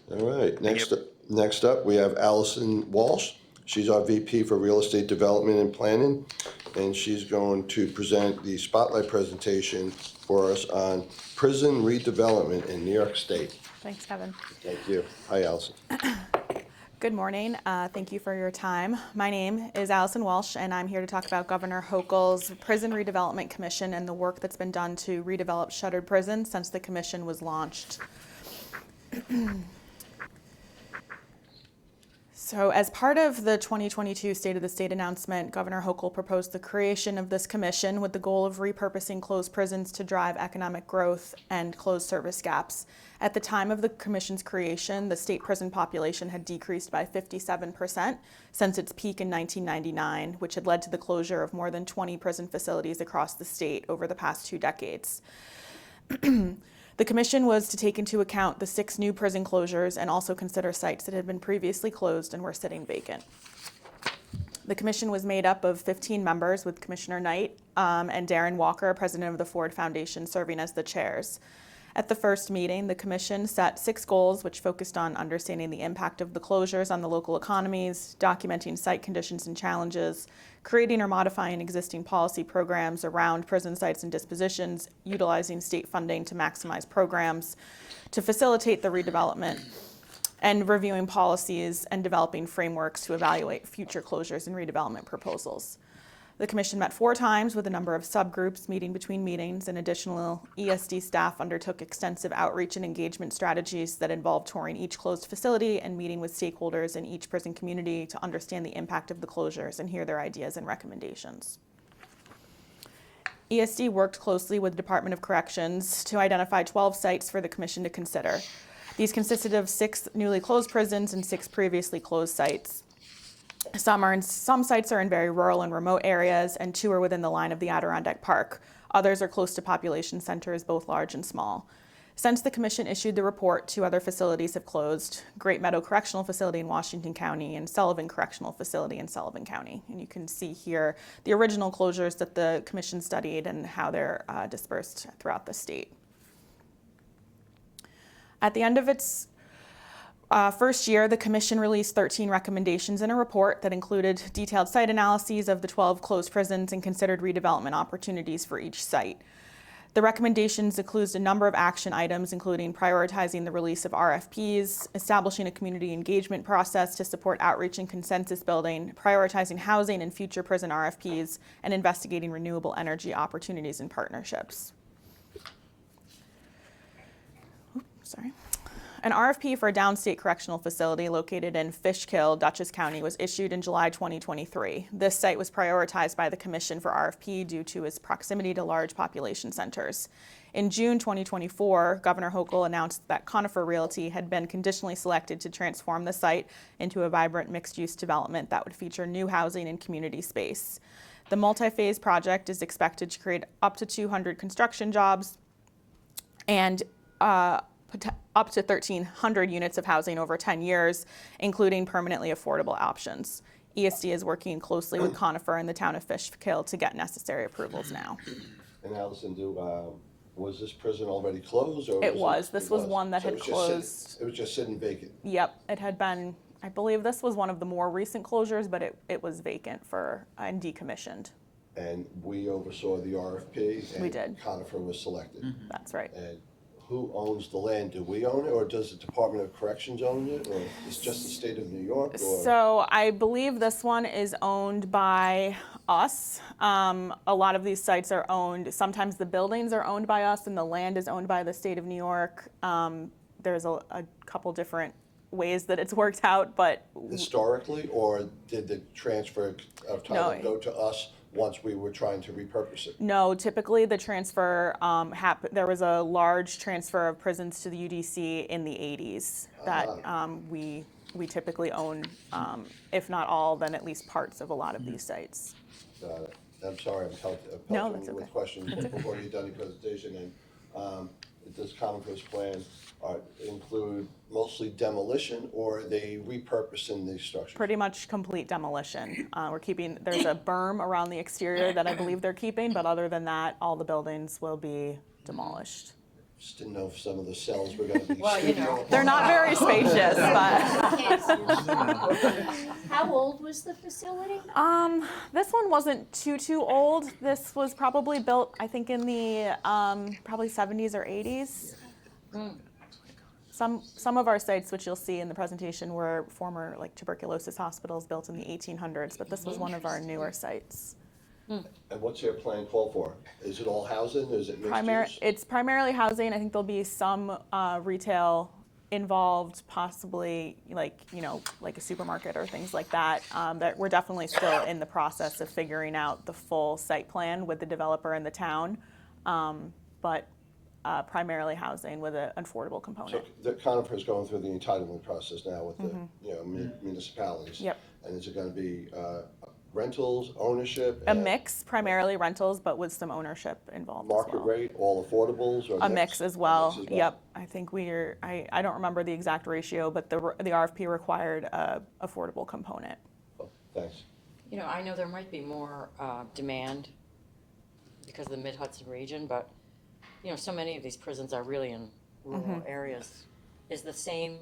All right, Yep. next up, we have Allison Walsh. She's our VP for Real Estate Development and Planning, and she's going to present the spotlight presentation for us on prison redevelopment in New York State. Thanks, Kevin. Thank you. Hi, Allison. Good morning. Thank you for your time. My name is Allison Walsh, and I'm here to talk about Governor Hochul's Prison Redevelopment Commission and the work that's been done to redevelop shuttered prisons since the commission was launched. So as part of the 2022 State of the State announcement, Governor Hochul proposed the creation of this commission with the goal of repurposing closed prisons to drive economic growth and close service gaps. At the time of the commission's creation, the state prison population had decreased by 57% since its peak in 1999, which had led to the closure of more than 20 prison facilities across the state over the past 2 decades. The commission was to take into account the 6 new prison closures and also consider sites that had been previously closed and were sitting vacant. The commission was made up of 15 members, with Commissioner Knight and Darren Walker, president of the Ford Foundation, serving as the chairs. At the first meeting, the commission set 6 goals, which focused on understanding the impact of the closures on the local economies, documenting site conditions and challenges, creating or modifying existing policy programs around prison sites and dispositions, utilizing state funding to maximize programs, to facilitate the redevelopment, and reviewing policies and developing frameworks to evaluate future closures and redevelopment proposals. The commission met 4 times with a number of subgroups meeting between meetings, and additional ESD staff undertook extensive outreach and engagement strategies that involved touring each closed facility and meeting with stakeholders in each prison community to understand the impact of the closures and hear their ideas and recommendations. ESD worked closely with the Department of Corrections to identify 12 sites for the commission to consider. These consisted of 6 newly closed prisons and 6 previously closed sites. Some sites are in very rural and remote areas, and 2 are within the line of the Adirondack Park. Others are close to population centers, both large and small. Since the commission issued the report, 2 other facilities have closed: Great Meadow Correctional Facility in Washington County and Sullivan Correctional Facility in Sullivan County. And you can see here the original closures that the commission studied and how they're dispersed throughout the state. At the end of its first year, the commission released 13 recommendations in a report that included detailed site analyses of the 12 closed prisons and considered redevelopment opportunities for each site. The recommendations include a number of action items, including prioritizing the release of RFPs, establishing a community engagement process to support outreach and consensus building, prioritizing housing and future prison RFPs, and investigating renewable energy opportunities and partnerships. An RFP for a downstate correctional facility located in Fishkill, Dutchess County, was issued in July 2023. This site was prioritized by the commission for RFP due to its proximity to large population centers. In June 2024, Governor Hochul announced that Conifer Realty had been conditionally selected to transform the site into a vibrant mixed-use development that would feature new housing and community space. The multi-phase project is expected to create up to 200 construction jobs and up to 1,300 units of housing over 10 years, including permanently affordable options. ESD is working closely with Conifer and the town of Fishkill to get necessary approvals now. And Allison, was this prison already closed? Or It was. This was one that had closed. It was just sitting vacant? Yep, it had been, I believe this was one of the more recent closures, but it was vacant and decommissioned. And we oversaw the RFP? And We did. Conifer was selected? Mm-hmm. That's right. And who owns the land? Do we own it, or does the Department of Corrections own it, or it's just the state of New York? Or? So I believe this one is owned by us. A lot of these sites are owned, sometimes the buildings are owned by us and the land is owned by the state of New York. There's a couple different ways that it's worked out, but Historically, or did the transfer of title go to us once we were trying to repurpose it? No, typically the transfer there was a large transfer of prisons to the UDC in the 80s that we typically own, if not all, then at least parts of a lot of these sites. I'm sorry, I'm pelting you with questions before you've done your presentation. And does Conifer's plan include mostly demolition, or are they repurposing these structures? Pretty much complete demolition. There's a berm around the exterior that I believe they're keeping, but other than that, all the buildings will be demolished. Just didn't know if some of the cells were gonna be. Well, you know. They're not very spacious, but How old was the facility? this one wasn't too old. This was probably built, I think, in the probably 70s or 80s. Some of our sites, which you'll see in the presentation, were former like tuberculosis hospitals built in the 1800s, but this was one of our newer sites. And what's your plan call for? Is it all housing, is it mixed use? It's primarily housing. I think there'll be some retail involved, possibly like a supermarket or things like that. That we're definitely still in the process of figuring out the full site plan with the developer and the town, but primarily housing with an affordable component. So the Conifer is going through the entitlement process now with the municipalities. Yep. And is it gonna be rentals, ownership? A mix, primarily rentals, but with some ownership involved as well. Market rate, all affordables, or A mix as well. A mix as well. Yep. I think I don't remember the exact ratio, but the RFP required a affordable component. Oh, thanks. You know, I know there might be more demand because of the Mid-Hudson region, but, you know, so many of these prisons are really in rural areas. Is the same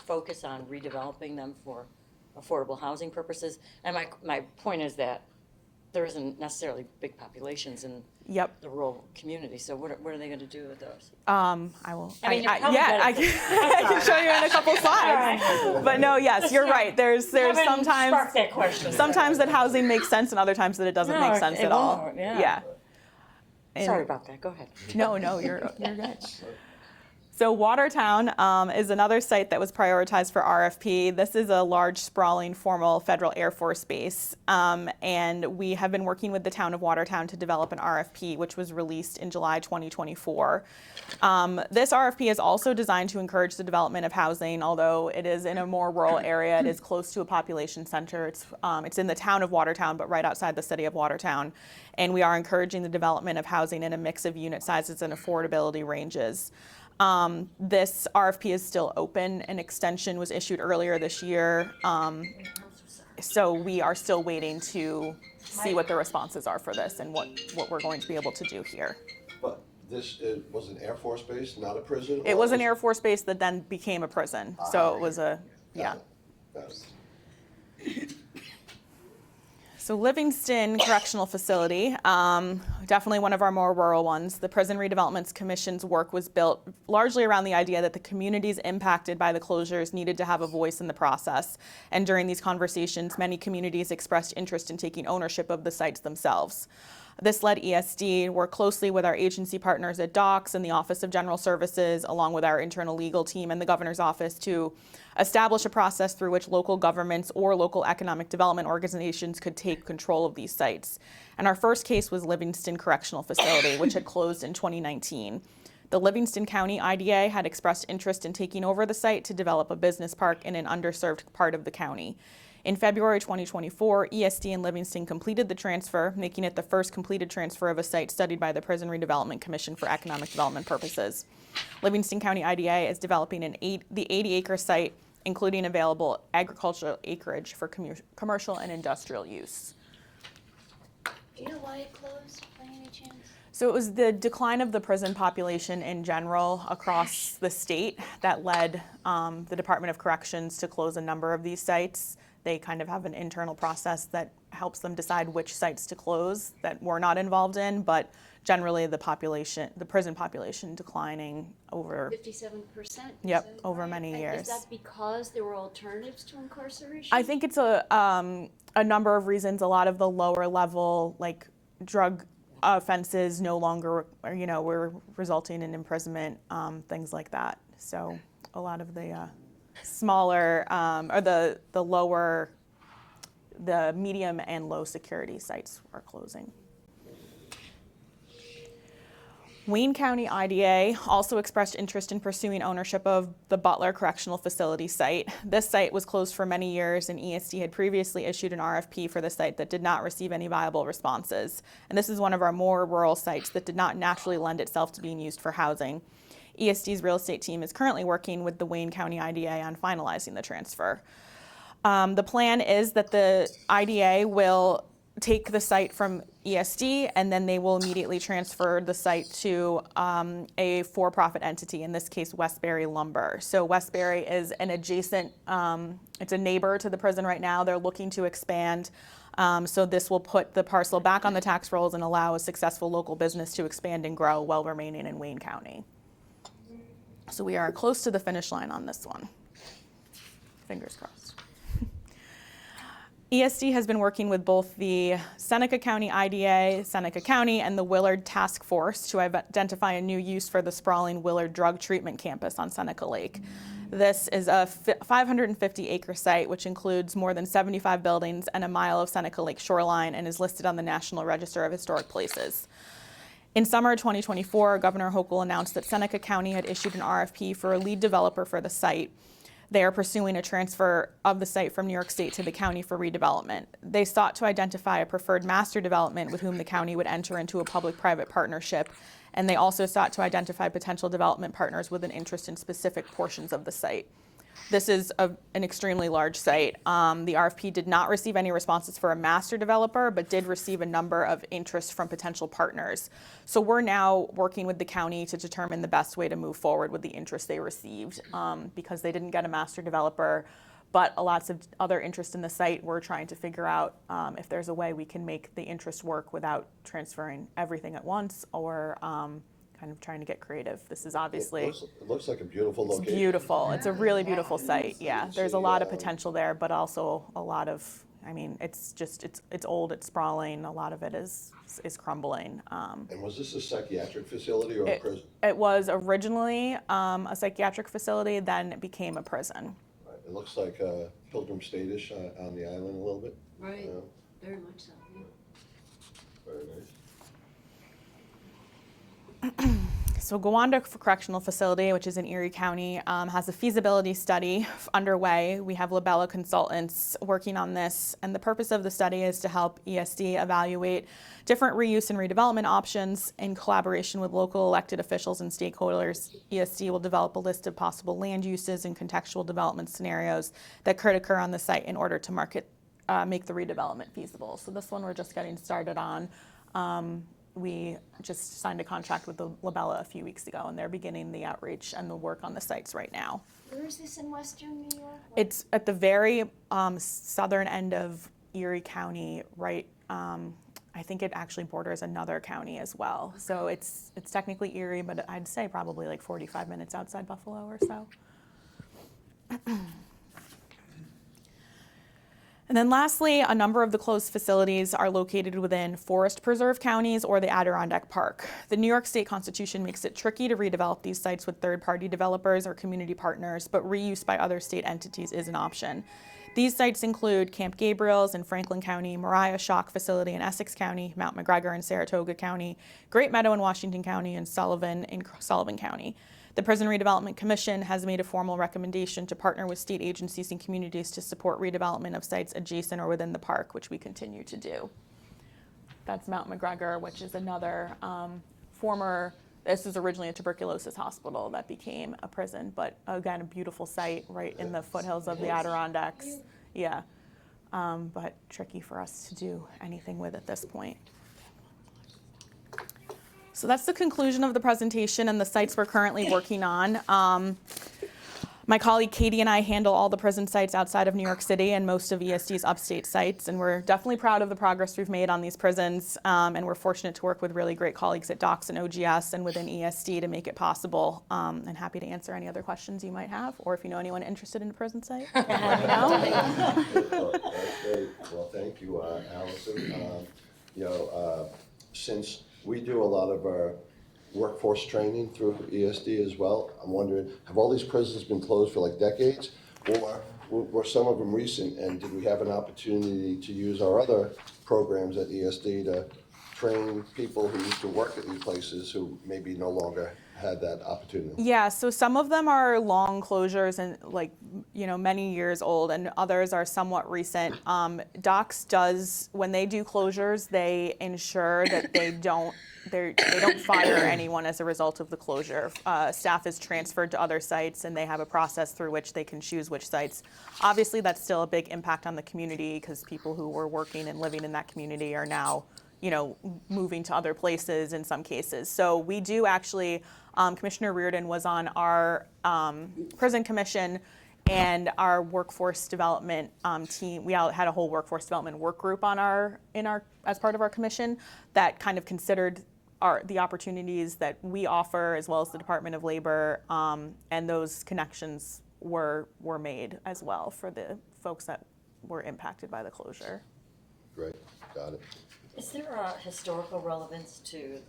focus on redeveloping them for affordable housing purposes? And my point is that there isn't necessarily big populations in Yep. the rural community, so what are they gonna do with those? I will. I mean, you're probably yeah, better- I can show you in a couple slides. But no, yes, you're right. There's Haven't sometimes sparked that question. that housing makes sense, and other times that it doesn't No, make sense it at all. won't, yeah. And- Sorry about that, go ahead. No, you're good. So Watertown is another site that was prioritized for RFP. This is a large, sprawling, formal federal Air Force base, and we have been working with the town of Watertown to develop an RFP, which was released in July 2024. This RFP is also designed to encourage the development of housing, although it is in a more rural area. It is close to a population center. It's in the town of Watertown, but right outside the city of Watertown. And we are encouraging the development of housing in a mix of unit sizes and affordability ranges. This RFP is still open. An extension was issued earlier this year. So we are still waiting to see what the responses are for this and what we're going to be able to do here. But this was an Air Force base, not a prison? It was an Air Force base that then became a prison. So it was yeah. Got it. So Livingston Correctional Facility, definitely one of our more rural ones. The Prison Redevelopment Commission's work was built largely around the idea that the communities impacted by the closures needed to have a voice in the process. And during these conversations, many communities expressed interest in taking ownership of the sites themselves. This led ESD to work closely with our agency partners at DOCS and the Office of General Services, along with our internal legal team and the governor's office, to establish a process through which local governments or local economic development organizations could take control of these sites. And our first case was Livingston Correctional Facility, which had closed in 2019. The Livingston County IDA had expressed interest in taking over the site to develop a business park in an underserved part of the county. In February 2024, ESD and Livingston completed the transfer, making it the first completed transfer of a site studied by the Prison Redevelopment Commission for economic development purposes. Livingston County IDA is developing the 80-acre site, including available agricultural acreage for commercial and industrial use. Do you know why it closed, by any chance? So it was the decline of the prison population in general across the state that led the Department of Corrections to close a number of these sites. They kind of have an internal process that helps them decide which sites to close that we're not involved in, but generally the prison population declining over 57%? Yep, over many And years. Is that because there were alternatives to incarceration? I think it's a number of reasons. A lot of the lower level, like drug offenses, no longer, were resulting in imprisonment, things like that. So a lot of the smaller or the lower, the medium and low security sites are closing. Wayne County IDA also expressed interest in pursuing ownership of the Butler Correctional Facility site. This site was closed for many years, and ESD had previously issued an RFP for the site that did not receive any viable responses. And this is one of our more rural sites that did not naturally lend itself to being used for housing. ESD's real estate team is currently working with the Wayne County IDA on finalizing the transfer. The plan is that the IDA will take the site from ESD, and then they will immediately transfer the site to a for-profit entity, in this case, Westbury Lumber. So Westbury is an adjacent, it's a neighbor to the prison right now. They're looking to expand. So this will put the parcel back on the tax rolls and allow a successful local business to expand and grow while remaining in Wayne County. So we are close to the finish line on this one. Fingers crossed. ESD has been working with both the Seneca County IDA, Seneca County, and the Willard Task Force to identify a new use for the sprawling Willard Drug Treatment Campus on Seneca Lake. This is a 550-acre site, which includes more than 75 buildings and a mile of Seneca Lake shoreline, and is listed on the National Register of Historic Places. In summer 2024, Governor Hochul announced that Seneca County had issued an RFP for a lead developer for the site. They are pursuing a transfer of the site from New York State to the county for redevelopment. They sought to identify a preferred master development with whom the county would enter into a public-private partnership, and they also sought to identify potential development partners with an interest in specific portions of the site. This is an extremely large site. The RFP did not receive any responses for a master developer, but did receive a number of interests from potential partners. So we're now working with the county to determine the best way to move forward with the interest they received, because they didn't get a master developer, but lots of other interest in the site. We're trying to figure out if there's a way we can make the interest work without transferring everything at once, or kind of trying to get creative. This is obviously... It looks like a beautiful It's location. beautiful. It's a really beautiful site. Yeah, there's a lot of potential there, but also a lot of, I mean, it's old, it's sprawling. A lot of it is crumbling. And was this a psychiatric facility or a prison? It was originally a psychiatric facility, then it became a prison. Right. It looks like Pilgrim State-ish on the island a little bit. Right, Yeah. very much so, yeah. Very nice. So Gowanda Correctional Facility, which is in Erie County, has a feasibility study underway. We have Labella Consultants working on this, and the purpose of the study is to help ESD evaluate different reuse and redevelopment options in collaboration with local elected officials and stakeholders. ESD will develop a list of possible land uses and contextual development scenarios that could occur on the site in order to make the redevelopment feasible. So this one we're just getting started on. We just signed a contract with the Labella a few weeks ago, and they're beginning the outreach and the work on the sites right now. Where is this in western New York? It's at the very southern end of Erie County, right? I think it actually borders another county as well. So it's technically Erie, but I'd say probably like 45 minutes outside Buffalo or so. And then lastly, a number of the closed facilities are located within forest preserve counties or the Adirondack Park. The New York State Constitution makes it tricky to redevelop these sites with third-party developers or community partners, but reuse by other state entities is an option. These sites include Camp Gabriel's in Franklin County, Moriah Shock Facility in Essex County, Mount McGregor in Saratoga County, Great Meadow in Washington County, and Sullivan in Sullivan County. The Prison Redevelopment Commission has made a formal recommendation to partner with state agencies and communities to support redevelopment of sites adjacent or within the park, which we continue to do. That's Mount McGregor, which is another this was originally a tuberculosis hospital that became a prison, but again, a beautiful site right in the foothills of the Adirondacks. Yeah, but tricky for us to do anything with at this point. So that's the conclusion of the presentation and the sites we're currently working on. My colleague Katie and I handle all the prison sites outside of New York City and most of ESD's upstate sites, and we're definitely proud of the progress we've made on these prisons, and we're fortunate to work with really great colleagues at DOCS and OGS and within ESD to make it possible, and happy to answer any other questions you might have, or if you know anyone interested in a prison site, let me know. That's great. Well, thank you, Allison. Since we do a lot of our workforce training through ESD as well, I'm wondering, have all these prisons been closed for like decades? Or were some of them recent, and did we have an opportunity to use our other programs at ESD to train people who used to work at these places who maybe no longer had that opportunity? Yeah, so some of them are long closures and many years old, and others are somewhat recent. Docs does, when they do closures, they ensure that they don't fire anyone as a result of the closure. Staff is transferred to other sites, and they have a process through which they can choose which sites. Obviously, that's still a big impact on the community because people who were working and living in that community are now moving to other places in some cases. So we do actually, Commissioner Reardon was on our prison commission and our workforce development team. We had a whole workforce development work group as part of our commission that kind of considered the opportunities that we offer as well as the Department of Labor, and those connections were made as well for the folks that were impacted by the closure. Great, got it. Is there a historical relevance to,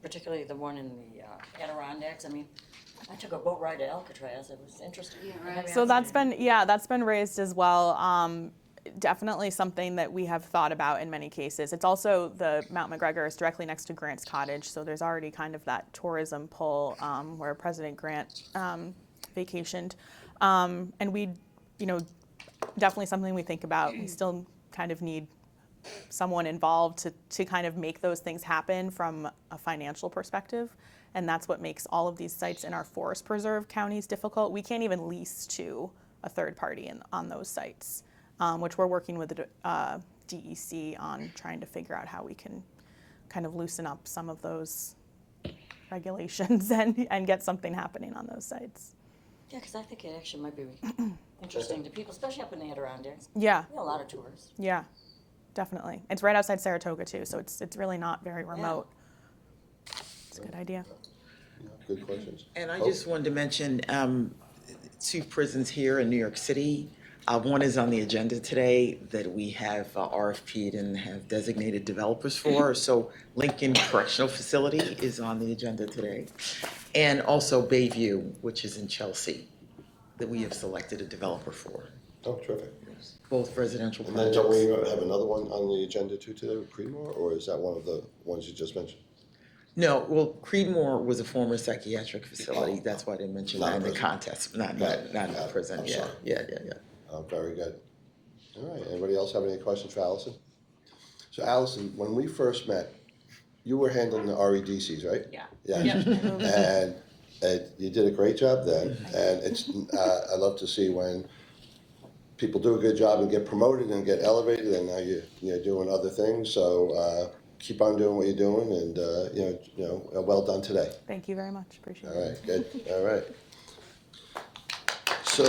particularly the one in the Adirondacks? I mean, I took a boat ride to Alcatraz. It was interesting. Yeah, right. So that's been raised as well. Definitely something that we have thought about in many cases. It's also the Mount McGregor is directly next to Grant's Cottage, so there's already kind of that tourism pull where President Grant vacationed, and we, definitely something we think about. We still kind of need someone involved to kind of make those things happen from a financial perspective. And that's what makes all of these sites in our forest preserve counties difficult. We can't even lease to a third party on those sites, which we're working with the DEC on trying to figure out how we can kind of loosen up some of those regulations and get something happening on those sites. Yeah, because I think it actually might be interesting to people, especially up in the Adirondacks. Yeah. We have a lot of tourists. Yeah, definitely. It's right outside Saratoga too, so it's really not very remote. Yeah. It's a good idea. Yeah, good questions. And I just wanted to mention 2 prisons here in New York City. One is on the agenda today that we have RFP'd and have designated developers for. So Lincoln Correctional Facility is on the agenda today. And also Bayview, which is in Chelsea, that we have selected a developer for. Oh, terrific. Both residential And then don't we projects. have another one on the agenda too today with Creedmoor, or is that one of the ones you just mentioned? No, well, Creedmoor was a former psychiatric facility. That's why I didn't mention Not that in a the prison. contest. Not Got it, in got the it. prison. I'm Yeah, sorry. yeah. Very good. All right, anybody else have any questions for Allison? So Allison, when we first met, you were handling the REDCs, right? Yeah. Yeah. And you did a great job then, and it's, I love to see when people do a good job and get promoted and get elevated, and now you're doing other things, so keep on doing what you're doing, and well done today. Thank you very much. Appreciate it. All right, good, all right. So,